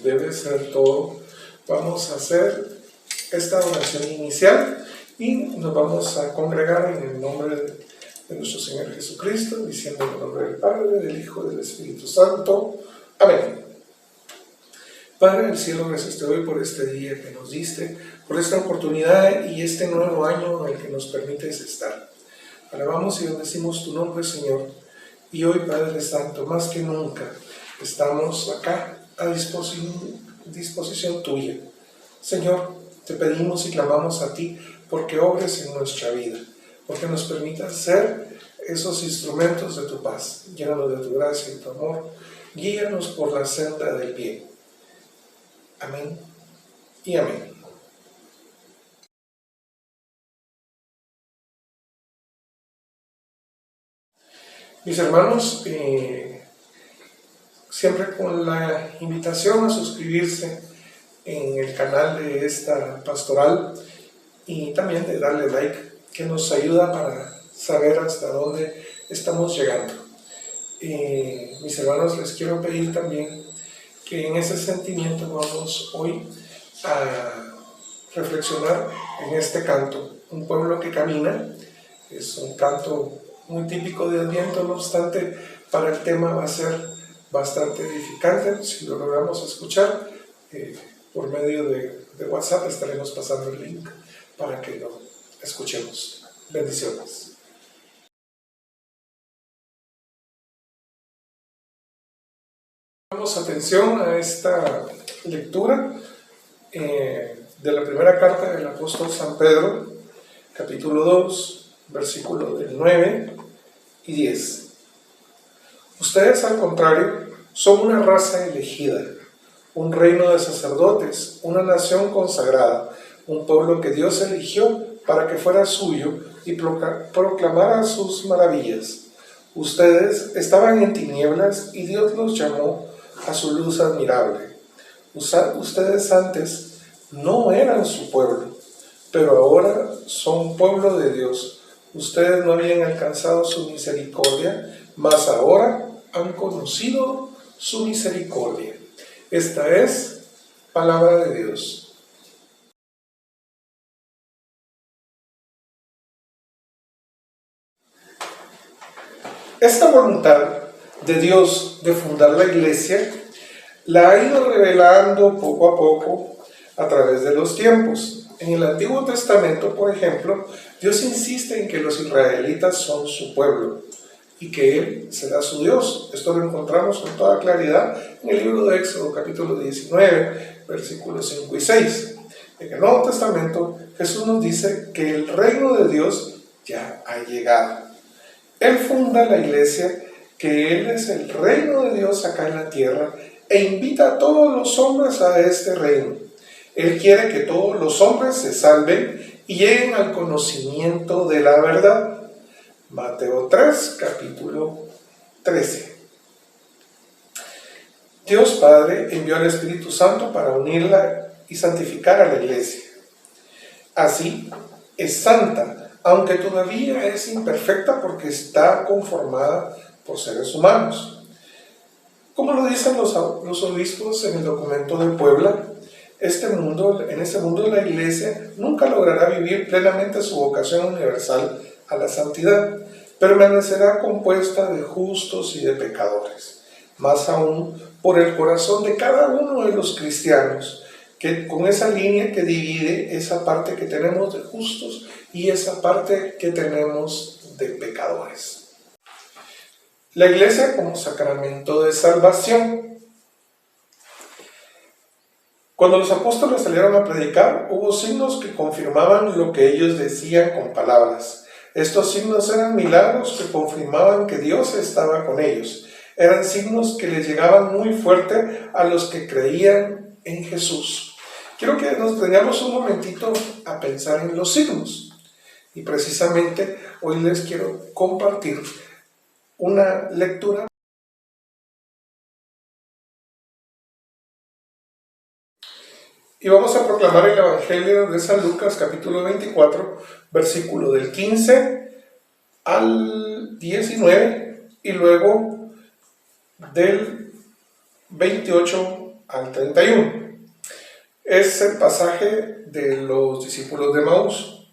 debe ser todo, vamos a hacer esta oración inicial y nos vamos a congregar en el nombre de nuestro Señor Jesucristo, diciendo en el nombre del Padre, del Hijo y del Espíritu Santo. Amén. Padre del cielo, gracias te doy por este día que nos diste, por esta oportunidad y este nuevo año en el que nos permites estar. Alabamos y bendecimos tu nombre, Señor. Y hoy, Padre Santo, más que nunca, estamos acá a disposición tuya. Señor, te pedimos y clamamos a ti porque obres en nuestra vida, porque nos permitas ser esos instrumentos de tu paz. Llénanos de tu gracia y tu amor. Guíanos por la senda del bien. Amén y amén. Mis hermanos, siempre con la invitación a suscribirse en el canal de esta pastoral y también de darle like, que nos ayuda para saber hasta dónde estamos llegando. Mis hermanos, les quiero pedir también que en ese sentimiento vamos hoy a reflexionar en este canto, Un pueblo que camina. Es un canto muy típico de Adviento, no obstante, para el tema va a ser bastante edificante. Si lo logramos escuchar, por medio de WhatsApp estaremos pasando el link para que lo escuchemos. Bendiciones. Damos atención a esta lectura de la primera carta del apóstol San Pedro, capítulo 2, versículo del 9 y 10. Ustedes, al contrario, son una raza elegida, un reino de sacerdotes, una nación consagrada, un pueblo que Dios eligió para que fuera suyo y proclamara sus maravillas. Ustedes estaban en tinieblas y Dios los llamó a su luz admirable. Ustedes antes no eran su pueblo, pero ahora son pueblo de Dios. Ustedes no habían alcanzado su misericordia, mas ahora han conocido su misericordia. Esta es palabra de Dios. Esta voluntad de Dios de fundar la iglesia la ha ido revelando poco a poco a través de los tiempos. En el Antiguo Testamento, por ejemplo, Dios insiste en que los israelitas son su pueblo y que Él será su Dios. Esto lo encontramos con toda claridad en el libro de Éxodo, capítulo 19, versículos 5 y 6. En el Nuevo Testamento, Jesús nos dice que el reino de Dios ya ha llegado. Él funda la iglesia, que Él es el reino de Dios acá en la tierra, e invita a todos los hombres a este reino. Él quiere que todos los hombres se salven y lleguen al conocimiento de la verdad. Mateo 3, capítulo 13. Dios Padre envió al Espíritu Santo para unirla y santificar a la iglesia. Así, es santa, aunque todavía es imperfecta porque está conformada por seres humanos. Como lo dicen los obispos en el documento de Puebla, en este mundo la iglesia nunca logrará vivir plenamente su vocación universal a la santidad. Permanecerá compuesta de justos y de pecadores, más aún por el corazón de cada uno de los cristianos, que con esa línea que divide esa parte que tenemos de justos y esa parte que tenemos de pecadores. La iglesia como sacramento de salvación. Cuando los apóstoles salieron a predicar, hubo signos que confirmaban lo que ellos decían con palabras. Estos signos eran milagros que confirmaban que Dios estaba con ellos. Eran signos que les llegaban muy fuerte a los que creían en Jesús. Quiero que nos tengamos un momentito a pensar en los signos. Y precisamente hoy les quiero compartir una lectura. Y vamos a proclamar el Evangelio de San Lucas, capítulo 24, versículo del 15 al 19 y luego del 28 al 31. Es el pasaje de los discípulos de Emaús.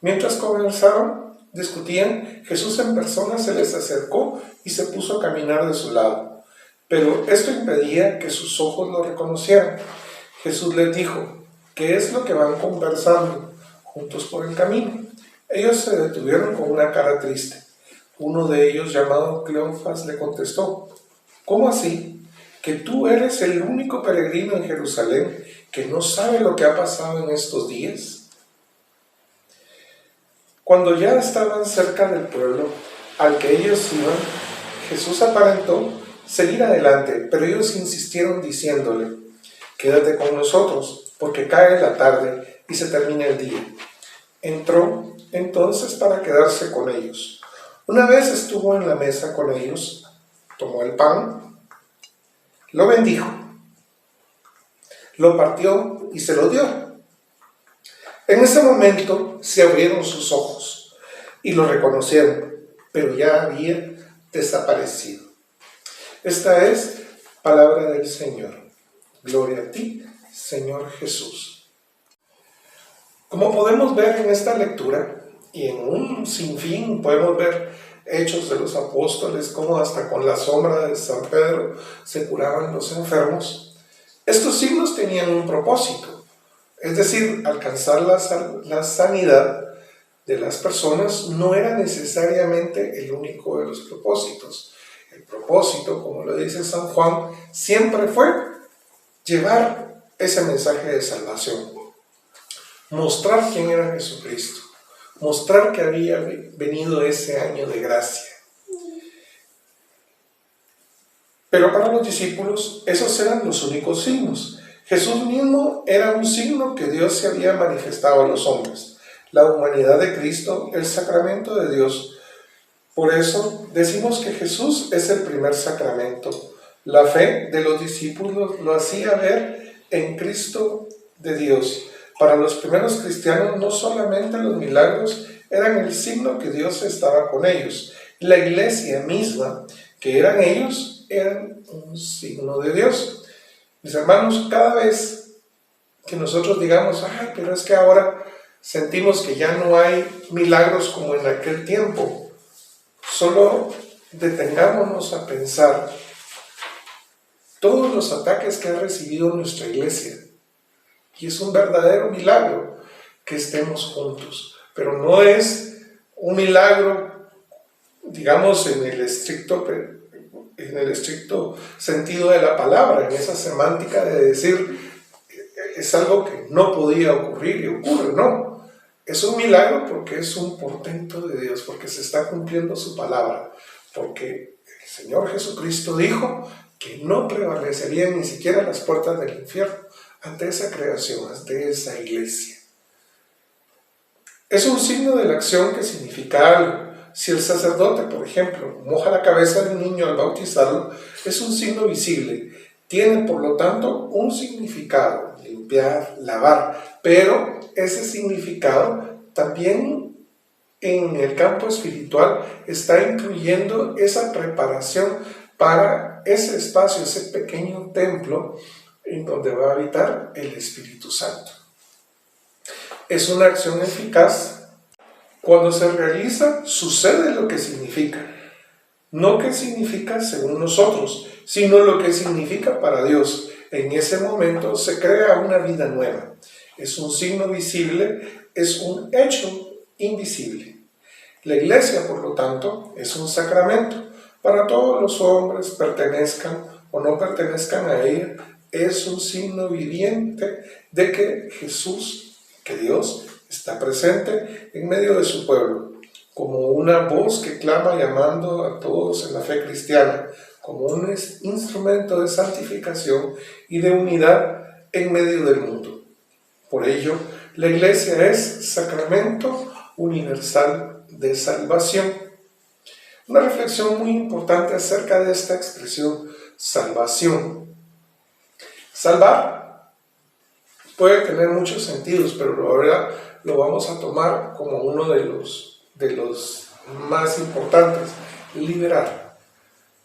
Mientras conversaban, discutían, Jesús en persona se les acercó y se puso a caminar de su lado. Pero esto impedía que sus ojos lo reconocieran. Jesús les dijo, ¿qué es lo que van conversando juntos por el camino? Ellos se detuvieron con una cara triste. Uno de ellos, llamado Cleofas, le contestó, ¿cómo así? ¿Que tú eres el único peregrino en Jerusalén que no sabe lo que ha pasado en estos días? Cuando ya estaban cerca del pueblo al que ellos iban, Jesús aparentó seguir adelante, pero ellos insistieron diciéndole, quédate con nosotros, porque cae la tarde y se termina el día. Entró entonces para quedarse con ellos. Una vez estuvo en la mesa con ellos, tomó el pan, lo bendijo, lo partió y se lo dio. En ese momento se abrieron sus ojos y lo reconocieron, pero ya había desaparecido. Esta es palabra del Señor. Gloria a ti, Señor Jesús. Como podemos ver en esta lectura, y en un sinfín podemos ver hechos de los apóstoles, como hasta con la sombra de San Pedro se curaban los enfermos. Estos signos tenían un propósito, es decir, alcanzar la sanidad de las personas no era necesariamente el único de los propósitos. El propósito, como lo dice San Juan, siempre fue llevar ese mensaje de salvación, mostrar quién era Jesucristo, mostrar que había venido ese año de gracia. Pero para los discípulos esos eran los únicos signos. Jesús mismo era un signo que Dios se había manifestado a los hombres. La humanidad de Cristo, el sacramento de Dios. Por eso decimos que Jesús es el primer sacramento. La fe de los discípulos lo hacía ver en Cristo de Dios. Para los primeros cristianos no solamente los milagros eran el signo que Dios estaba con ellos. La iglesia misma, que eran ellos, eran un signo de Dios. Mis hermanos, cada vez que nosotros digamos, ay, pero es que ahora sentimos que ya no hay milagros como en aquel tiempo, solo detengámonos a pensar todos los ataques que ha recibido nuestra iglesia. Y es un verdadero milagro que estemos juntos. Pero no es un milagro, digamos, en el estricto sentido de la palabra, en esa semántica de decir, es algo que no podía ocurrir y ocurre, no. Es un milagro porque es un portento de Dios, porque se está cumpliendo su palabra, porque el Señor Jesucristo dijo que no prevalecerían ni siquiera las puertas del infierno ante esa creación, ante esa iglesia. Es un signo de la acción que significa algo. Si el sacerdote, por ejemplo, moja la cabeza de un niño al bautizarlo, es un signo visible. Tiene, por lo tanto, un significado, limpiar, lavar, pero ese significado también en el campo espiritual está incluyendo esa preparación para ese espacio, ese pequeño templo en donde va a habitar el Espíritu Santo. Es una acción eficaz. Cuando se realiza, sucede lo que significa. No que significa según nosotros, sino lo que significa para Dios. En ese momento se crea una vida nueva. Es un signo visible, es un hecho invisible. La iglesia, por lo tanto, es un sacramento. Para todos los hombres, pertenezcan o no pertenezcan a ella, es un signo viviente de que Jesús, que Dios, está presente en medio de su pueblo, como una voz que clama llamando a todos en la fe cristiana, como un instrumento de santificación y de unidad en medio del mundo. Por ello, la iglesia es sacramento universal de salvación. Una reflexión muy importante acerca de esta expresión, salvación. Salvar puede tener muchos sentidos, pero ahora lo vamos a tomar como uno de los más importantes, liberar.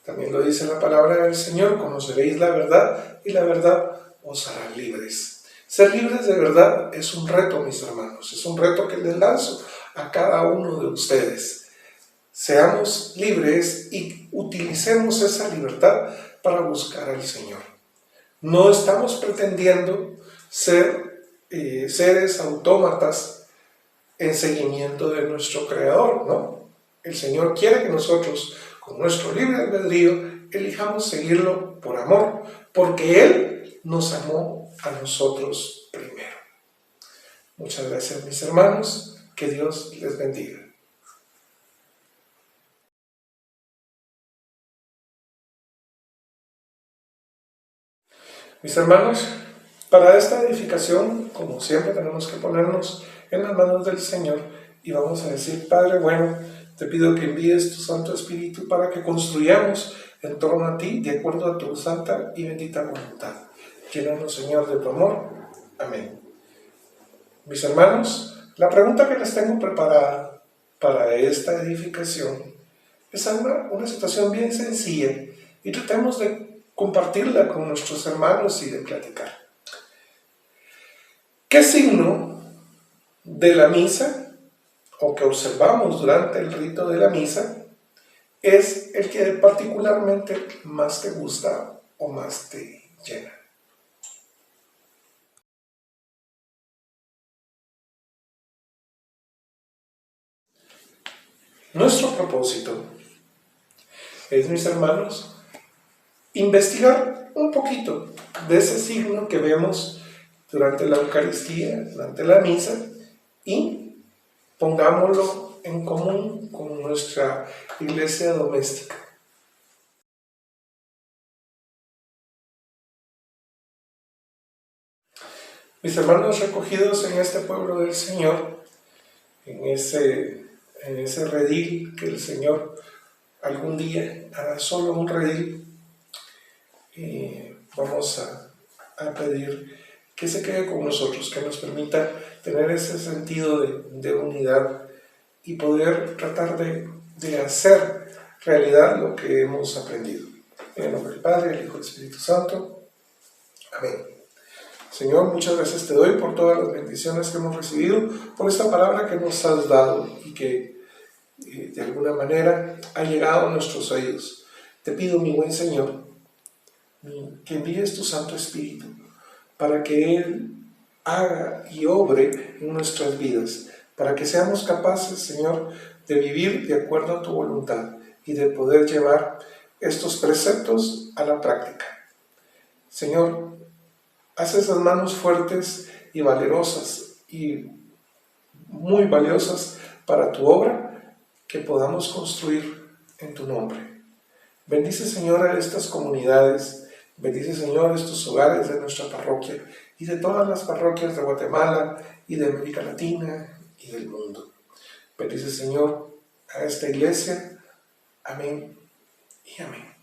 También lo dice la palabra del Señor: conoceréis la verdad y la verdad os hará libres. Ser libres de verdad es un reto, mis hermanos, es un reto que les lanzo a cada uno de ustedes. Seamos libres y utilicemos esa libertad para buscar al Señor. No estamos pretendiendo ser seres autómatas en seguimiento de nuestro Creador, ¿no? El Señor quiere que nosotros, con nuestro libre albedrío, elijamos seguirlo por amor, porque Él nos amó a nosotros primero. Muchas gracias, mis hermanos. Que Dios les bendiga. Mis hermanos, para esta edificación, como siempre, tenemos que ponernos en las manos del Señor y vamos a decir: Padre bueno, te pido que envíes tu Santo Espíritu para que construyamos en torno a ti, de acuerdo a tu santa y bendita voluntad. Llénanos, Señor, de tu amor. Amén. Mis hermanos, la pregunta que les tengo preparada para esta edificación es una situación bien sencilla y tratemos de compartirla con nuestros hermanos y de platicar. ¿Qué signo de la misa, o que observamos durante el rito de la misa, es el que particularmente más te gusta o más te llena? Nuestro propósito es, mis hermanos, investigar un poquito de ese signo que vemos durante la Eucaristía, durante la misa, y pongámoslo en común con nuestra iglesia doméstica. Mis hermanos recogidos en este pueblo del Señor, en ese redil que el Señor algún día hará solo un redil, vamos a pedir que se quede con nosotros, que nos permita tener ese sentido de unidad y poder tratar de hacer realidad lo que hemos aprendido. En el nombre del Padre, del Hijo y del Espíritu Santo. Amén. Señor, muchas gracias te doy por todas las bendiciones que hemos recibido, por esta palabra que nos has dado y que de alguna manera ha llegado a nuestros oídos. Te pido, mi buen Señor, que envíes tu Santo Espíritu para que Él haga y obre en nuestras vidas, para que seamos capaces, Señor, de vivir de acuerdo a tu voluntad y de poder llevar estos preceptos a la práctica. Señor, haz esas manos fuertes y valerosas y muy valiosas para tu obra, que podamos construir en tu nombre. Bendice, Señor, a estas comunidades. Bendice, Señor, estos hogares de nuestra parroquia y de todas las parroquias de Guatemala y de América Latina y del mundo. Bendice, Señor, a esta iglesia. Amén y amén.